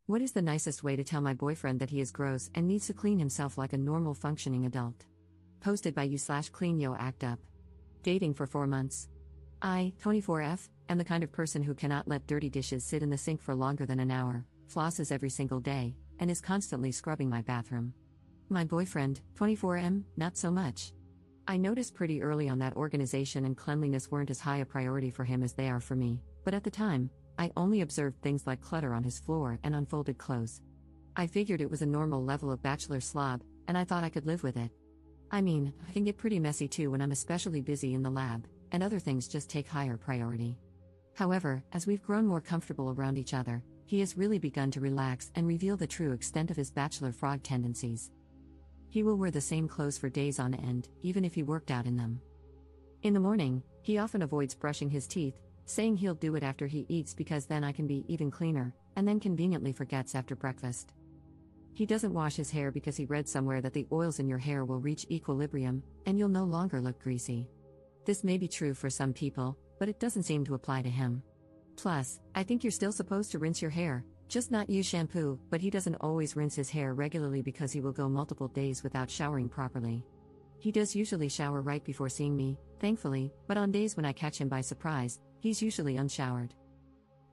What is the nicest way to tell my boyfriend that he is gross and needs to clean himself like a normal functioning adult? Posted by you/clean yo act up. Dating for 4 months. I, 24F, am the kind of person who cannot let dirty dishes sit in the sink for longer than an hour, flosses every single day, and is constantly scrubbing my bathroom. My boyfriend, 24M, not so much. I noticed pretty early on that organization and cleanliness weren't as high a priority for him as they are for me, but at the time, I only observed things like clutter on his floor and unfolded clothes. I figured it was a normal level of bachelor slob, and I thought I could live with it. I mean, I can get pretty messy too when I'm especially busy in the lab, and other things just take higher priority. However, as we've grown more comfortable around each other, he has really begun to relax and reveal the true extent of his bachelor frog tendencies. He will wear the same clothes for days on end, even if he worked out in them. In the morning, he often avoids brushing his teeth, saying he'll do it after he eats because then I can be even cleaner, and then conveniently forgets after breakfast. He doesn't wash his hair because he read somewhere that the oils in your hair will reach equilibrium, and you'll no longer look greasy. This may be true for some people, but it doesn't seem to apply to him. Plus, I think you're still supposed to rinse your hair, just not use shampoo, but he doesn't always rinse his hair regularly because he will go multiple days without showering properly. He does usually shower right before seeing me, thankfully, but on days when I catch him by surprise, he's usually unshowered.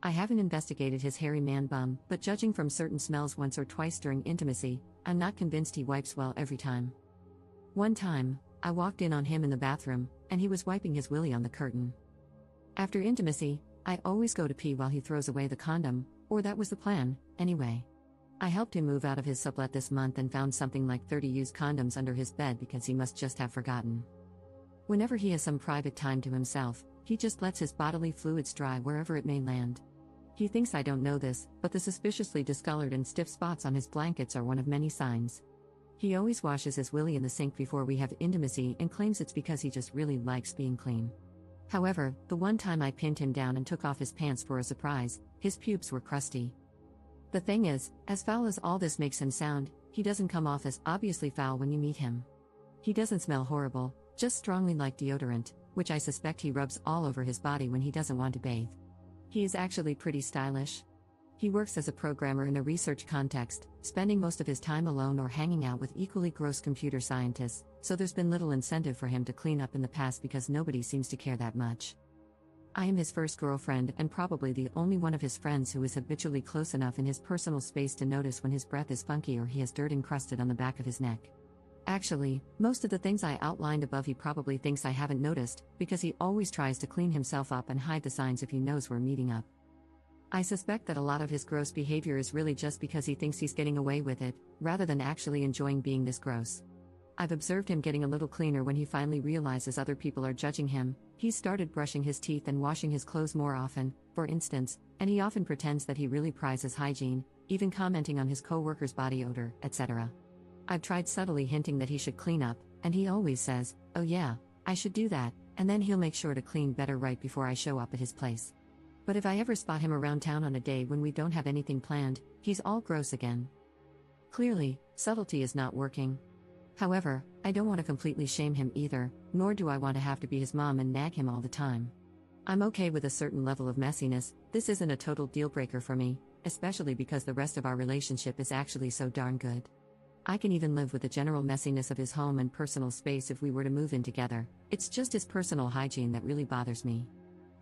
I haven't investigated his hairy man bum, but judging from certain smells once or twice during intimacy, I'm not convinced he wipes well every time. One time, I walked in on him in the bathroom, and he was wiping his willy on the curtain. After intimacy, I always go to pee while he throws away the condom, or that was the plan, anyway. I helped him move out of his sublet this month and found something like 30 used condoms under his bed because he must just have forgotten. Whenever he has some private time to himself, he just lets his bodily fluids dry wherever it may land. He thinks I don't know this, but the suspiciously discolored and stiff spots on his blankets are one of many signs. He always washes his willy in the sink before we have intimacy and claims it's because he just really likes being clean. However, the one time I pinned him down and took off his pants for a surprise, his pubes were crusty. The thing is, as foul as all this makes him sound, he doesn't come off as obviously foul when you meet him. He doesn't smell horrible, just strongly like deodorant, which I suspect he rubs all over his body when he doesn't want to bathe. He is actually pretty stylish. He works as a programmer in a research context, spending most of his time alone or hanging out with equally gross computer scientists, so there's been little incentive for him to clean up in the past because nobody seems to care that much. I am his first girlfriend and probably the only one of his friends who is habitually close enough in his personal space to notice when his breath is funky or he has dirt encrusted on the back of his neck. Actually, most of the things I outlined above he probably thinks I haven't noticed, because he always tries to clean himself up and hide the signs if he knows we're meeting up. I suspect that a lot of his gross behavior is really just because he thinks he's getting away with it, rather than actually enjoying being this gross. I've observed him getting a little cleaner when he finally realizes other people are judging him. He's started brushing his teeth and washing his clothes more often, for instance, and he often pretends that he really prizes hygiene, even commenting on his co-worker's body odor, etc. I've tried subtly hinting that he should clean up, and he always says, "Oh yeah, I should do that," and then he'll make sure to clean better right before I show up at his place. But if I ever spot him around town on a day when we don't have anything planned, he's all gross again. Clearly, subtlety is not working. However, I don't want to completely shame him either, nor do I want to have to be his mom and nag him all the time. I'm okay with a certain level of messiness. This isn't a total deal breaker for me, especially because the rest of our relationship is actually so darn good. I can even live with the general messiness of his home and personal space if we were to move in together. It's just his personal hygiene that really bothers me.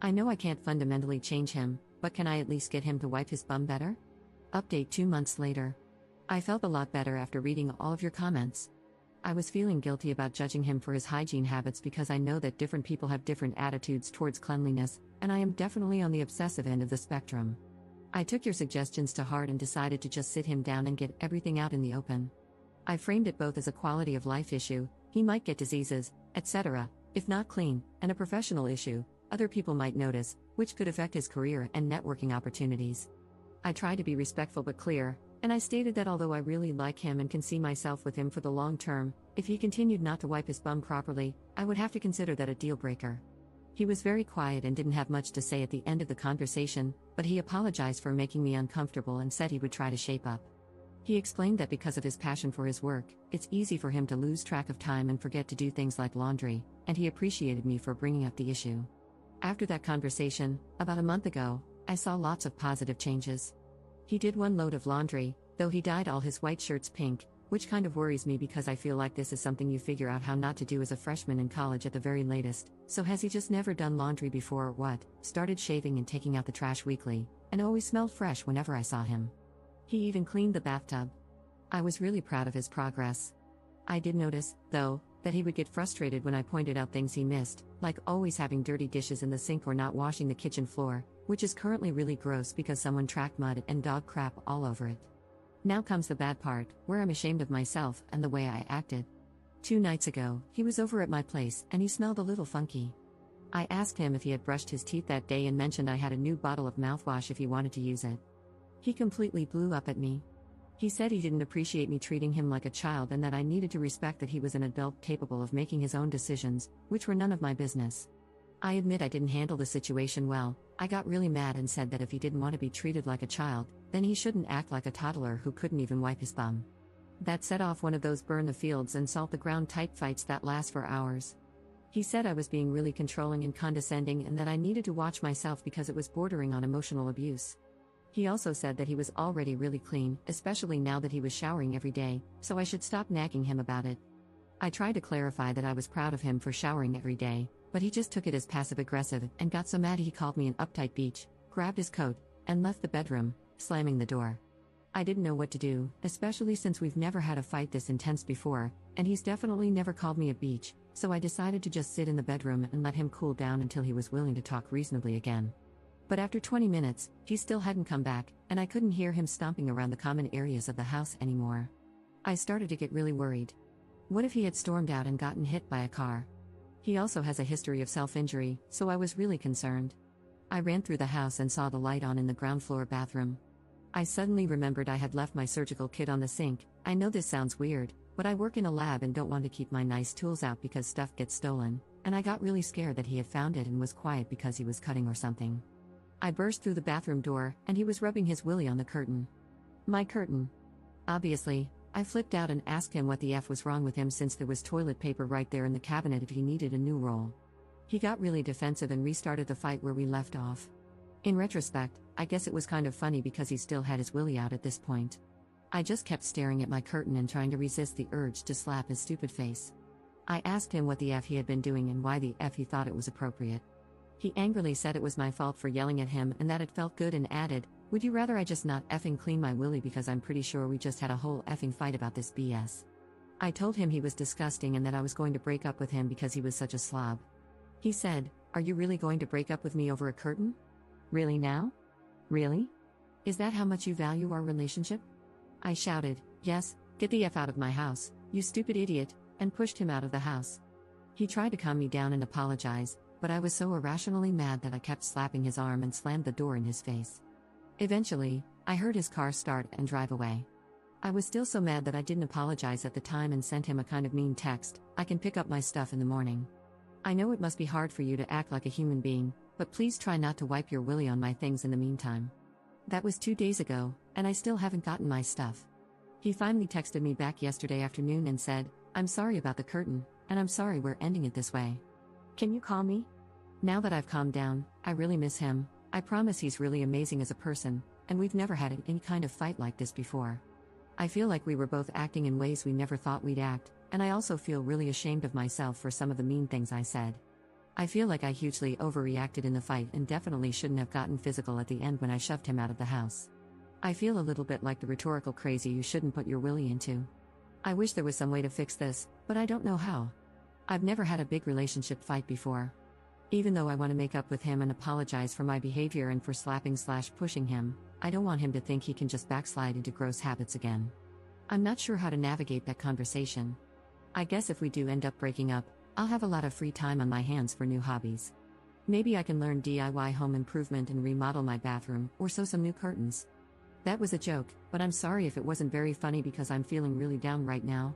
I know I can't fundamentally change him, but can I at least get him to wipe his bum better? Update 2 months later. I felt a lot better after reading all of your comments. I was feeling guilty about judging him for his hygiene habits because I know that different people have different attitudes towards cleanliness, and I am definitely on the obsessive end of the spectrum. I took your suggestions to heart and decided to just sit him down and get everything out in the open. I framed it both as a quality of life issue, he might get diseases, etc., if not clean, and a professional issue, other people might notice, which could affect his career and networking opportunities. I tried to be respectful but clear, and I stated that although I really like him and can see myself with him for the long term, if he continued not to wipe his bum properly, I would have to consider that a deal breaker. He was very quiet and didn't have much to say at the end of the conversation, but he apologized for making me uncomfortable and said he would try to shape up. He explained that because of his passion for his work, it's easy for him to lose track of time and forget to do things like laundry, and he appreciated me for bringing up the issue. After that conversation, about a month ago, I saw lots of positive changes. He did one load of laundry, though he dyed all his white shirts pink, which kind of worries me because I feel like this is something you figure out how not to do as a freshman in college at the very latest. So has he just never done laundry before or what? Started shaving and taking out the trash weekly, and always smelled fresh whenever I saw him. He even cleaned the bathtub. I was really proud of his progress. I did notice, though, that he would get frustrated when I pointed out things he missed, like always having dirty dishes in the sink or not washing the kitchen floor, which is currently really gross because someone tracked mud and dog crap all over it. Now comes the bad part, where I'm ashamed of myself and the way I acted. 2 nights ago, he was over at my place and he smelled a little funky. I asked him if he had brushed his teeth that day and mentioned I had a new bottle of mouthwash if he wanted to use it. He completely blew up at me. He said he didn't appreciate me treating him like a child and that I needed to respect that he was an adult capable of making his own decisions, which were none of my business. I admit I didn't handle the situation well. I got really mad and said that if he didn't want to be treated like a child, then he shouldn't act like a toddler who couldn't even wipe his bum. That set off one of those burn the fields and salt the ground type fights that last for hours. He said I was being really controlling and condescending and that I needed to watch myself because it was bordering on emotional abuse. He also said that he was already really clean, especially now that he was showering every day, so I should stop nagging him about it. I tried to clarify that I was proud of him for showering every day, but he just took it as passive-aggressive and got so mad he called me an uptight beach, grabbed his coat, and left the bedroom, slamming the door. I didn't know what to do, especially since we've never had a fight this intense before, and he's definitely never called me a beach, so I decided to just sit in the bedroom and let him cool down until he was willing to talk reasonably again. But after 20 minutes, he still hadn't come back, and I couldn't hear him stomping around the common areas of the house anymore. I started to get really worried. What if he had stormed out and gotten hit by a car? He also has a history of self-injury, so I was really concerned. I ran through the house and saw the light on in the ground floor bathroom. I suddenly remembered I had left my surgical kit on the sink. I know this sounds weird, but I work in a lab and don't want to keep my nice tools out because stuff gets stolen, and I got really scared that he had found it and was quiet because he was cutting or something. I burst through the bathroom door, and he was rubbing his willy on the curtain. My curtain. Obviously, I flipped out and asked him what the F was wrong with him since there was toilet paper right there in the cabinet if he needed a new roll. He got really defensive and restarted the fight where we left off. In retrospect, I guess it was kind of funny because he still had his willy out at this point. I just kept staring at my curtain and trying to resist the urge to slap his stupid face. I asked him what the F he had been doing and why the F he thought it was appropriate. He angrily said it was my fault for yelling at him and that it felt good and added, "Would you rather I just not effing clean my willy because I'm pretty sure we just had a whole effing fight about this BS." I told him he was disgusting and that I was going to break up with him because he was such a slob. He said, "Are you really going to break up with me over a curtain? Really now? Really? Is that how much you value our relationship?" I shouted, "Yes, get the F out of my house, you stupid idiot," and pushed him out of the house. He tried to calm me down and apologize, but I was so irrationally mad that I kept slapping his arm and slammed the door in his face. Eventually, I heard his car start and drive away. I was still so mad that I didn't apologize at the time and sent him a kind of mean text, "I can pick up my stuff in the morning. I know it must be hard for you to act like a human being, but please try not to wipe your willy on my things in the meantime." That was 2 days ago, and I still haven't gotten my stuff. He finally texted me back yesterday afternoon and said, "I'm sorry about the curtain, and I'm sorry we're ending it this way. Can you call me?" Now that I've calmed down, I really miss him. I promise he's really amazing as a person, and we've never had any kind of fight like this before. I feel like we were both acting in ways we never thought we'd act, and I also feel really ashamed of myself for some of the mean things I said. I feel like I hugely overreacted in the fight and definitely shouldn't have gotten physical at the end when I shoved him out of the house. I feel a little bit like the rhetorical crazy you shouldn't put your willy into. I wish there was some way to fix this, but I don't know how. I've never had a big relationship fight before. Even though I want to make up with him and apologize for my behavior and for slapping/pushing him, I don't want him to think he can just backslide into gross habits again. I'm not sure how to navigate that conversation. I guess if we do end up breaking up, I'll have a lot of free time on my hands for new hobbies. Maybe I can learn DIY home improvement and remodel my bathroom, or sew some new curtains. That was a joke, but I'm sorry if it wasn't very funny because I'm feeling really down right now.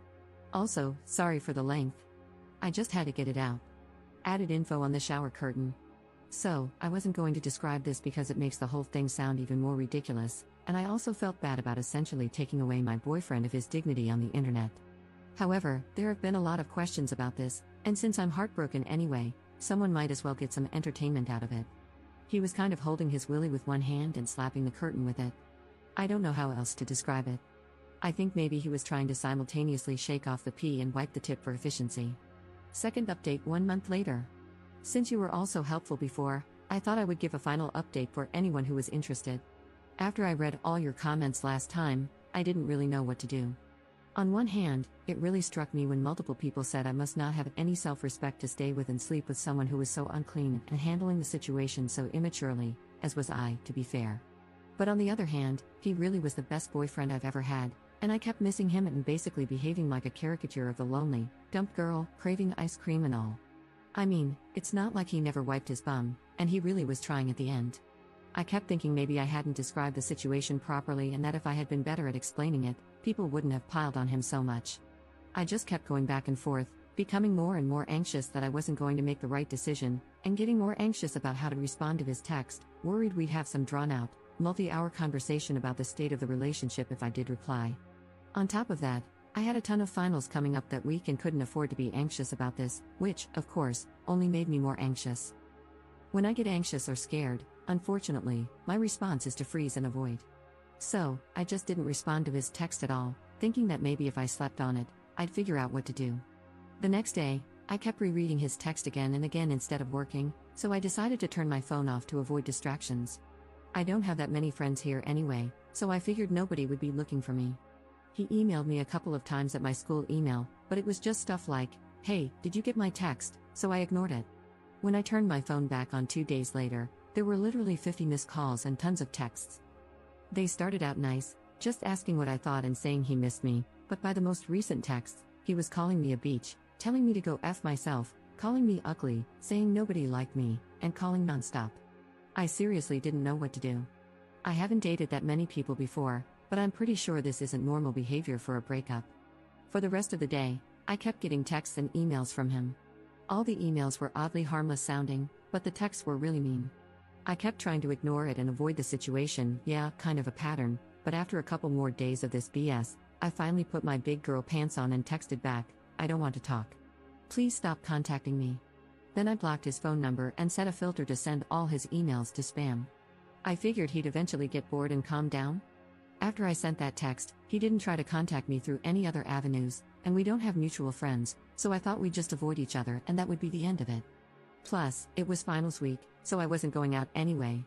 Also, sorry for the length. I just had to get it out. Added info on the shower curtain. So, I wasn't going to describe this because it makes the whole thing sound even more ridiculous, and I also felt bad about essentially taking away my boyfriend of his dignity on the internet. However, there have been a lot of questions about this, and since I'm heartbroken anyway, someone might as well get some entertainment out of it. He was kind of holding his willy with one hand and slapping the curtain with it. I don't know how else to describe it. I think maybe he was trying to simultaneously shake off the pee and wipe the tip for efficiency. Second update 1 month later. Since you were all so helpful before, I thought I would give a final update for anyone who was interested. After I read all your comments last time, I didn't really know what to do. On one hand, it really struck me when multiple people said I must not have any self-respect to stay with and sleep with someone who was so unclean and handling the situation so immaturely, as was I, to be fair. But on the other hand, he really was the best boyfriend I've ever had, and I kept missing him and basically behaving like a caricature of the lonely, dumped girl, craving ice cream and all. I mean, it's not like he never wiped his bum, and he really was trying at the end. I kept thinking maybe I hadn't described the situation properly and that if I had been better at explaining it, people wouldn't have piled on him so much. I just kept going back and forth, becoming more and more anxious that I wasn't going to make the right decision, and getting more anxious about how to respond to his text, worried we'd have some drawn-out, multi-hour conversation about the state of the relationship if I did reply. On top of that, I had a ton of finals coming up that week and couldn't afford to be anxious about this, which, of course, only made me more anxious. When I get anxious or scared, unfortunately, my response is to freeze and avoid. So, I just didn't respond to his text at all, thinking that maybe if I slept on it, I'd figure out what to do. The next day, I kept rereading his text again and again instead of working, so I decided to turn my phone off to avoid distractions. I don't have that many friends here anyway, so I figured nobody would be looking for me. He emailed me a couple of times at my school email, but it was just stuff like, "Hey, did you get my text?" So I ignored it. When I turned my phone back on 2 days later, there were literally 50 missed calls and tons of texts. They started out nice, just asking what I thought and saying he missed me, but by the most recent texts, he was calling me a beach, telling me to go F myself, calling me ugly, saying nobody liked me, and calling nonstop. I seriously didn't know what to do. I haven't dated that many people before, but I'm pretty sure this isn't normal behavior for a breakup. For the rest of the day, I kept getting texts and emails from him. All the emails were oddly harmless sounding, but the texts were really mean. I kept trying to ignore it and avoid the situation, yeah, kind of a pattern, but after a couple more days of this BS, I finally put my big girl pants on and texted back, "I don't want to talk. Please stop contacting me." Then I blocked his phone number and set a filter to send all his emails to spam. I figured he'd eventually get bored and calm down. After I sent that text, he didn't try to contact me through any other avenues, and we don't have mutual friends, so I thought we'd just avoid each other and that would be the end of it. Plus, it was finals week, so I wasn't going out anyway.